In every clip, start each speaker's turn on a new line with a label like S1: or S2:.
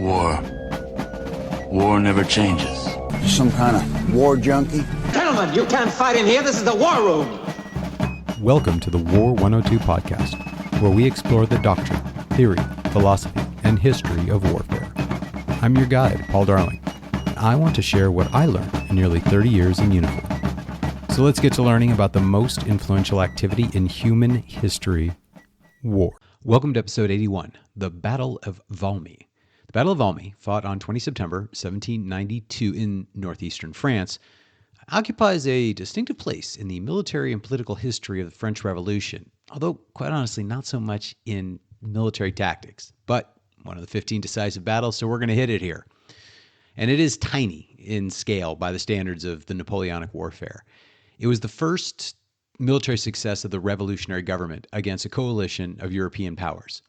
S1: War. War never changes.
S2: Some kind of war junkie?
S3: Gentlemen, you can't fight in here. This is the war room.
S4: Welcome to the War 102 podcast, where we explore the doctrine, theory, philosophy, and history of warfare. I'm your guide, Paul Darling, and I want to share what I learned in nearly 30 years in uniform. So let's get to learning about the most influential activity in human history, war. Welcome to episode 81, the Battle of Valmy. The Battle of Valmy, fought on 20 September 1792 in northeastern France, occupies a distinctive place in the military and political history of the French Revolution, although quite honestly not so much in military tactics, but one of the 15 decisive battles, so we're going to hit it here. And it is tiny in scale by the standards of the Napoleonic warfare. It was the first military success of the revolutionary government against a coalition of European powers.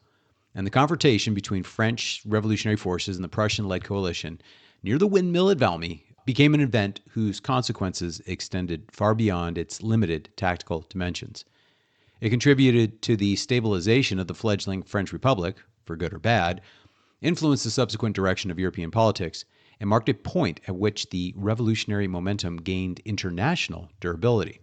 S4: And the confrontation between French revolutionary forces and the Prussian-led coalition near the windmill at Valmy became an event whose consequences extended far beyond its limited tactical dimensions. It contributed to the stabilization of the fledgling French Republic, for good or bad, influenced the subsequent direction of European politics, and marked a point at which the revolutionary momentum gained international durability.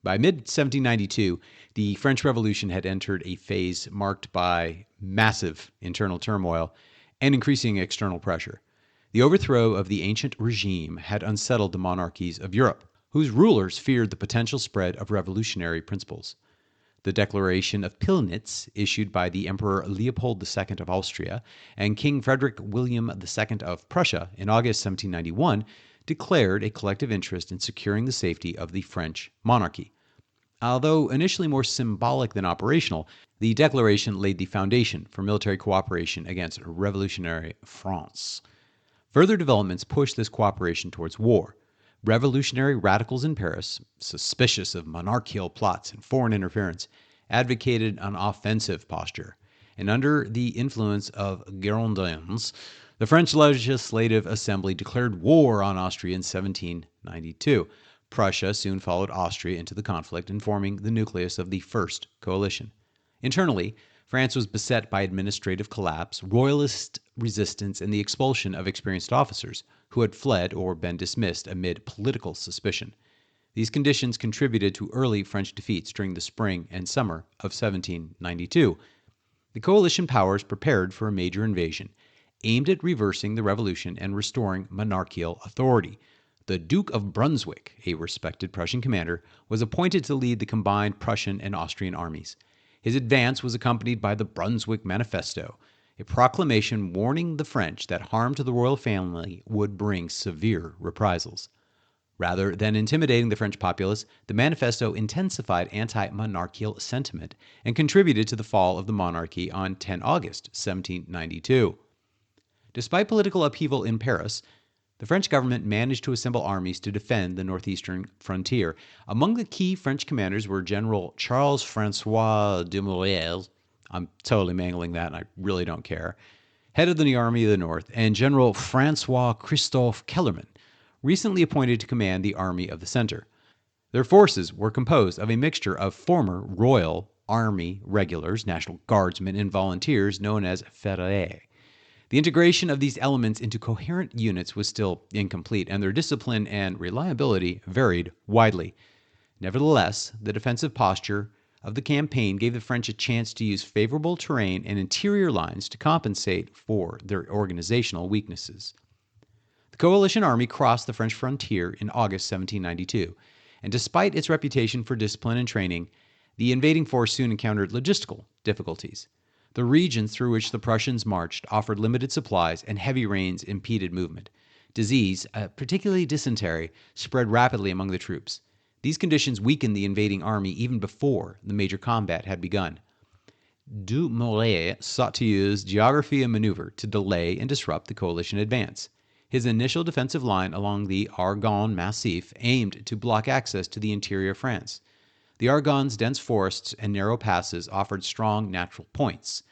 S4: By mid-1792, the French Revolution had entered a phase marked by massive internal turmoil and increasing external pressure. The overthrow of the ancient regime had unsettled the monarchies of Europe, whose rulers feared the potential spread of revolutionary principles. The Declaration of Pillnitz, issued by the Emperor Leopold II of Austria and King Frederick William II of Prussia in August 1791, declared a collective interest in securing the safety of the French monarchy. Although initially more symbolic than operational, the declaration laid the foundation for military cooperation against revolutionary France. Further developments pushed this cooperation towards war. Revolutionary radicals in Paris, suspicious of monarchical plots and foreign interference, advocated an offensive posture. And under the influence of Girondins, the French Legislative Assembly declared war on Austria in 1792. Prussia soon followed Austria into the conflict, forming the nucleus of the First Coalition. Internally, France was beset by administrative collapse, royalist resistance, and the expulsion of experienced officers who had fled or been dismissed amid political suspicion. These conditions contributed to early French defeats during the spring and summer of 1792. The coalition powers prepared for a major invasion, aimed at reversing the revolution and restoring monarchical authority. The Duke of Brunswick, a respected Prussian commander, was appointed to lead the combined Prussian and Austrian armies. His advance was accompanied by the Brunswick Manifesto, a proclamation warning the French that harm to the royal family would bring severe reprisals. Rather than intimidating the French populace, the manifesto intensified anti-monarchical sentiment and contributed to the fall of the monarchy on 10 August 1792. Despite political upheaval in Paris, the French government managed to assemble armies to defend the northeastern frontier. Among the key French commanders were General Charles-François Dumouriez, I'm totally mangling that and I really don't care, head of the Army of the North, and General Francois-Christophe Kellerman, recently appointed to command the Army of the Center. Their forces were composed of a mixture of former Royal Army regulars, National Guardsmen, and volunteers known as ferrets. The integration of these elements into coherent units was still incomplete, and their discipline and reliability varied widely. Nevertheless, the defensive posture of the campaign gave the French a chance to use favorable terrain and interior lines to compensate for their organizational weaknesses. The coalition army crossed the French frontier in August 1792, and despite its reputation for discipline and training, the invading force soon encountered logistical difficulties. The regions through which the Prussians marched offered limited supplies, and heavy rains impeded movement. Disease, particularly dysentery, spread rapidly among the troops. These conditions weakened the invading army even before the major combat had begun. Dumouriez sought to use geography and maneuver to delay and disrupt the coalition advance. His initial defensive line along the Argonne Massif aimed to block access to the interior of France. The Argonne's dense forests and narrow passes offered strong natural points.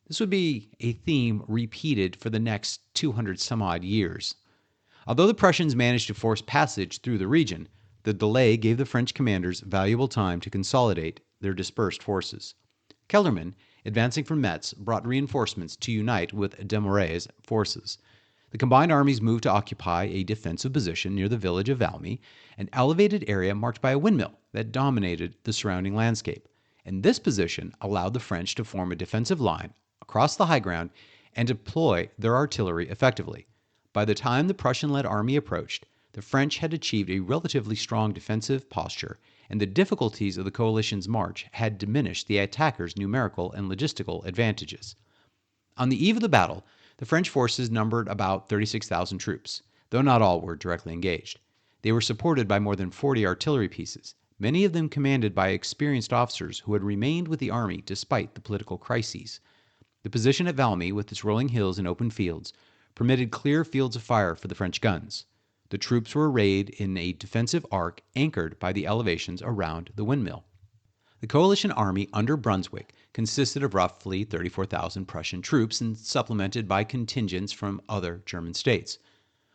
S4: This would be a theme repeated for the next 200-some-odd years. Although the Prussians managed to force passage through the region, the delay gave the French commanders valuable time to consolidate their dispersed forces. Kellerman, advancing from Metz, brought reinforcements to unite with Dumouriez's forces. The combined armies moved to occupy a defensive position near the village of Valmy, an elevated area marked by a windmill that dominated the surrounding landscape. And this position allowed the French to form a defensive line across the high ground and deploy their artillery effectively. By the time the Prussian-led army approached, the French had achieved a relatively strong defensive posture, and the difficulties of the coalition's march had diminished the attackers' numerical and logistical advantages. On the eve of the battle, the French forces numbered about 36,000 troops, though not all were directly engaged. They were supported by more than 40 artillery pieces, many of them commanded by experienced officers who had remained with the army despite the political crises. The position at Valmy, with its rolling hills and open fields, permitted clear fields of fire for the French guns. The troops were arrayed in a defensive arc anchored by the elevations around the windmill. The coalition army under Brunswick consisted of roughly 34,000 Prussian troops and supplemented by contingents from other German states.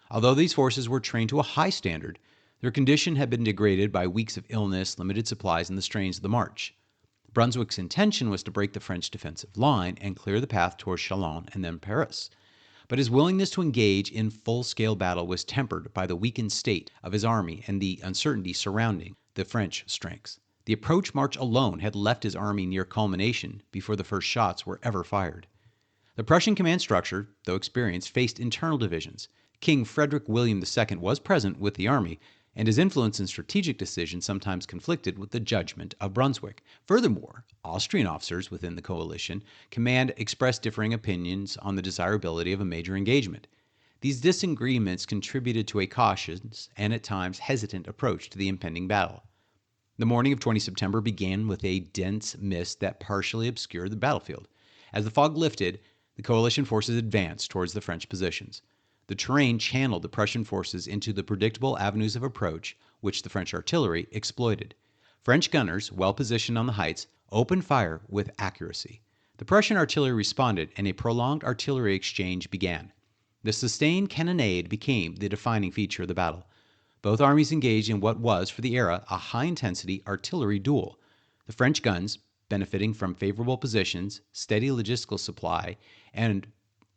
S4: Although these forces were trained to a high standard, their condition had been degraded by weeks of illness, limited supplies, and the strains of the march. Brunswick's intention was to break the French defensive line and clear the path towards Chalons and then Paris. But his willingness to engage in full-scale battle was tempered by the weakened state of his army and the uncertainty surrounding the French strengths. The approach march alone had left his army near culmination before the first shots were ever fired. The Prussian command structure, though experienced, faced internal divisions. King Frederick William II was present with the army, and his influence in strategic decisions sometimes conflicted with the judgment of Brunswick. Furthermore, Austrian officers within the coalition command expressed differing opinions on the desirability of a major engagement. These disagreements contributed to a cautious and at times hesitant approach to the impending battle. The morning of 20 September began with a dense mist that partially obscured the battlefield. As the fog lifted, the coalition forces advanced towards the French positions. The terrain channeled the Prussian forces into the predictable avenues of approach, which the French artillery exploited. French gunners, well positioned on the heights, opened fire with accuracy. The Prussian artillery responded, and a prolonged artillery exchange began. The sustained cannonade became the defining feature of the battle. Both armies engaged in what was, for the era, a high-intensity artillery duel. The French guns, benefiting from favorable positions, steady logistical supply, and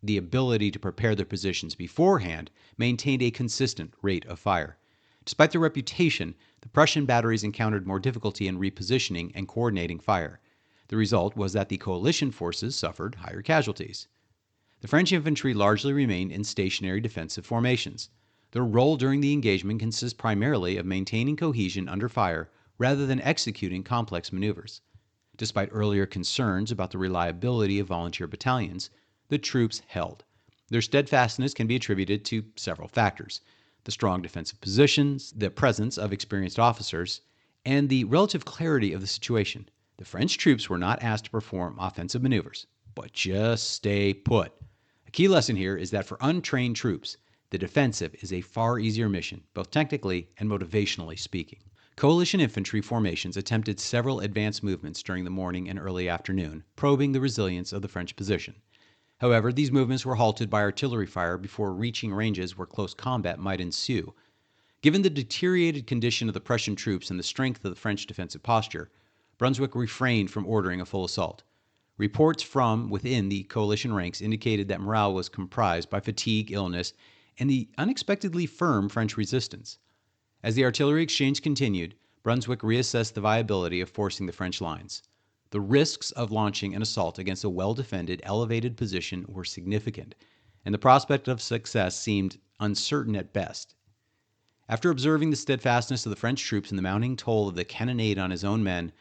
S4: the ability to prepare their positions beforehand, maintained a consistent rate of fire. Despite their reputation, the Prussian batteries encountered more difficulty in repositioning and coordinating fire. The result was that the coalition forces suffered higher casualties. The French infantry largely remained in stationary defensive formations. Their role during the engagement consists primarily of maintaining cohesion under fire rather than executing complex maneuvers. Despite earlier concerns about the reliability of volunteer battalions, the troops held. Their steadfastness can be attributed to several factors: the strong defensive positions, the presence of experienced officers, and the relative clarity of the situation. The French troops were not asked to perform offensive maneuvers, but just stay put. A key lesson here is that for untrained troops, the defensive is a far easier mission, both technically and motivationally speaking. Coalition infantry formations attempted several advance movements during the morning and early afternoon, probing the resilience of the French position. However, these movements were halted by artillery fire before reaching ranges where close combat might ensue. Given the deteriorated condition of the Prussian troops and the strength of the French defensive posture, Brunswick refrained from ordering a full assault. Reports from within the coalition ranks indicated that morale was compromised by fatigue, illness, and the unexpectedly firm French resistance. As the artillery exchange continued, Brunswick reassessed the viability of forcing the French lines. The risks of launching an assault against a well-defended, elevated position were significant, and the prospect of success seemed uncertain at best. After observing the steadfastness of the French troops and the mounting toll of the cannonade on his own men,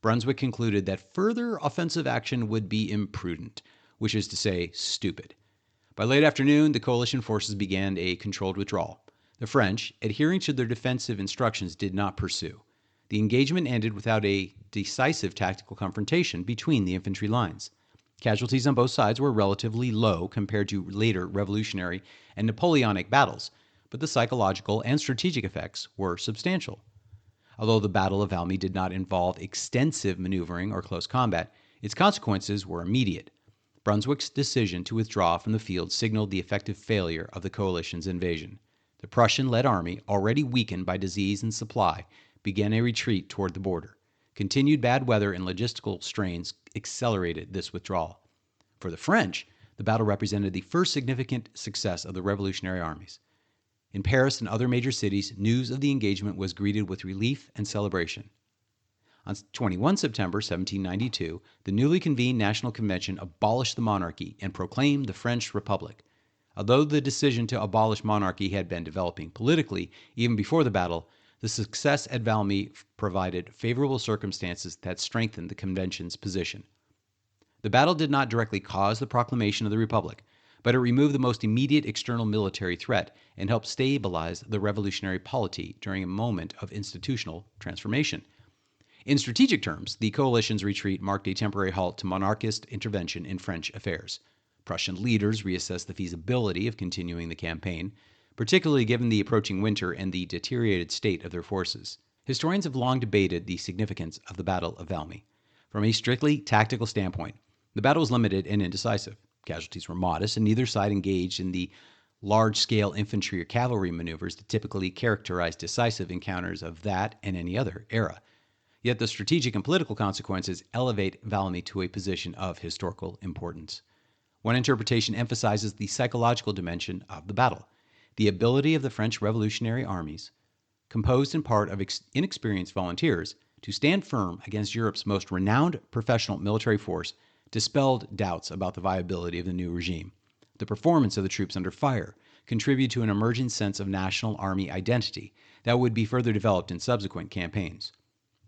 S4: Brunswick concluded that further offensive action would be imprudent, which is to say, stupid. By late afternoon, the coalition forces began a controlled withdrawal. The French, adhering to their defensive instructions, did not pursue. The engagement ended without a decisive tactical confrontation between the infantry lines. Casualties on both sides were relatively low compared to later Revolutionary and Napoleonic battles, but the psychological and strategic effects were substantial. Although the Battle of Valmy did not involve extensive maneuvering or close combat, its consequences were immediate. Brunswick's decision to withdraw from the field signaled the effective failure of the coalition's invasion. The Prussian-led army, already weakened by disease and supply, began a retreat toward the border. Continued bad weather and logistical strains accelerated this withdrawal. For the French, the battle represented the first significant success of the revolutionary armies. In Paris and other major cities, news of the engagement was greeted with relief and celebration. On 21 September 1792, the newly convened National Convention abolished the monarchy and proclaimed the French Republic. Although the decision to abolish monarchy had been developing politically even before the battle, the success at Valmy provided favorable circumstances that strengthened the convention's position. The battle did not directly cause the proclamation of the Republic, but it removed the most immediate external military threat and helped stabilize the revolutionary polity during a moment of institutional transformation. In strategic terms, the coalition's retreat marked a temporary halt to monarchist intervention in French affairs. Prussian leaders reassessed the feasibility of continuing the campaign, particularly given the approaching winter and the deteriorated state of their forces. Historians have long debated the significance of the Battle of Valmy. From a strictly tactical standpoint, the battle was limited and indecisive. Casualties were modest, and neither side engaged in the large-scale infantry or cavalry maneuvers that typically characterize decisive encounters of that and any other era. Yet the strategic and political consequences elevate Valmy to a position of historical importance. One interpretation emphasizes the psychological dimension of the battle. The ability of the French revolutionary armies, composed in part of inexperienced volunteers, to stand firm against Europe's most renowned professional military force dispelled doubts about the viability of the new regime. The performance of the troops under fire contributed to an emerging sense of national army identity that would be further developed in subsequent campaigns.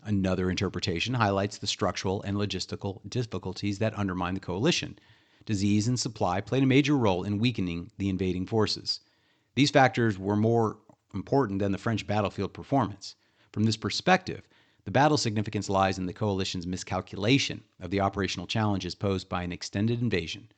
S4: Another interpretation highlights the structural and logistical difficulties that undermine the coalition. Disease and supply played a major role in weakening the invading forces. These factors were more important than the French battlefield performance. From this perspective, the battle's significance lies in the coalition's miscalculation of the operational challenges posed by an extended invasion.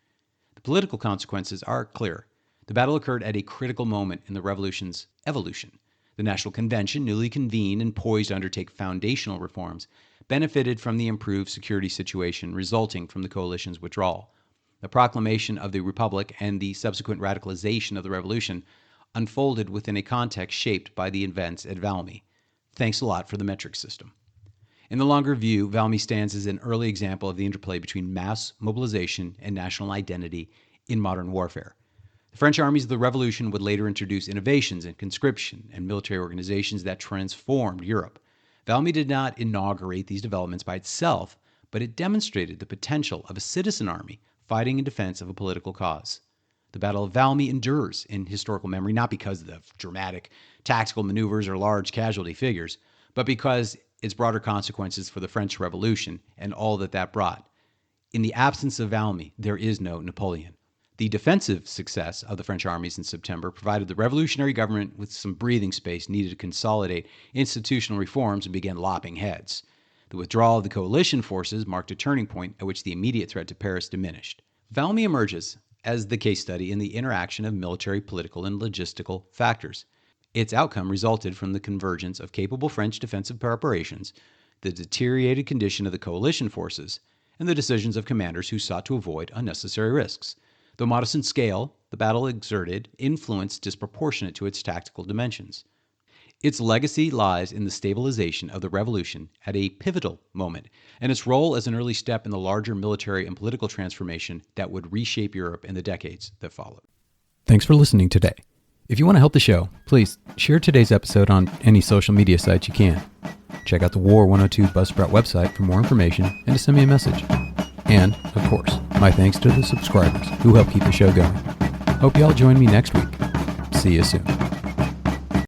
S4: The political consequences are clear. The battle occurred at a critical moment in the revolution's evolution. The National Convention, newly convened and poised to undertake foundational reforms, benefited from the improved security situation resulting from the coalition's withdrawal. The proclamation of the Republic and the subsequent radicalization of the revolution unfolded within a context shaped by the events at Valmy. Thanks a lot for the metric system. In the longer view, Valmy stands as an early example of the interplay between mass mobilization and national identity in modern warfare. The French armies of the Revolution would later introduce innovations in conscription and military organizations that transformed Europe. Valmy did not inaugurate these developments by itself, but it demonstrated the potential of a citizen army fighting in defense of a political cause. The Battle of Valmy endures in historical memory not because of dramatic tactical maneuvers or large casualty figures, but because its broader consequences for the French Revolution and all that that brought. In the absence of Valmy, there is no Napoleon. The defensive success of the French armies in September provided the revolutionary government with some breathing space needed to consolidate institutional reforms and begin lopping heads. The withdrawal of the coalition forces marked a turning point at which the immediate threat to Paris diminished. Valmy emerges as the case study in the interaction of military, political, and logistical factors. Its outcome resulted from the convergence of capable French defensive preparations, the deteriorated condition of the coalition forces, and the decisions of commanders who sought to avoid unnecessary risks. Though modest in scale, the battle exerted influence disproportionate to its tactical dimensions. Its legacy lies in the stabilization of the revolution at a pivotal moment, and its role as an early step in the larger military and political transformation that would reshape Europe in the decades that followed.
S5: Thanks for listening today. If you want to help the show, please share today's episode on any social media sites you can. Check out the War 102 Buzzsprout website for more information and to send me a message. And, of course, my thanks to the subscribers who help keep the show going. Hope you all join me next week. See you soon.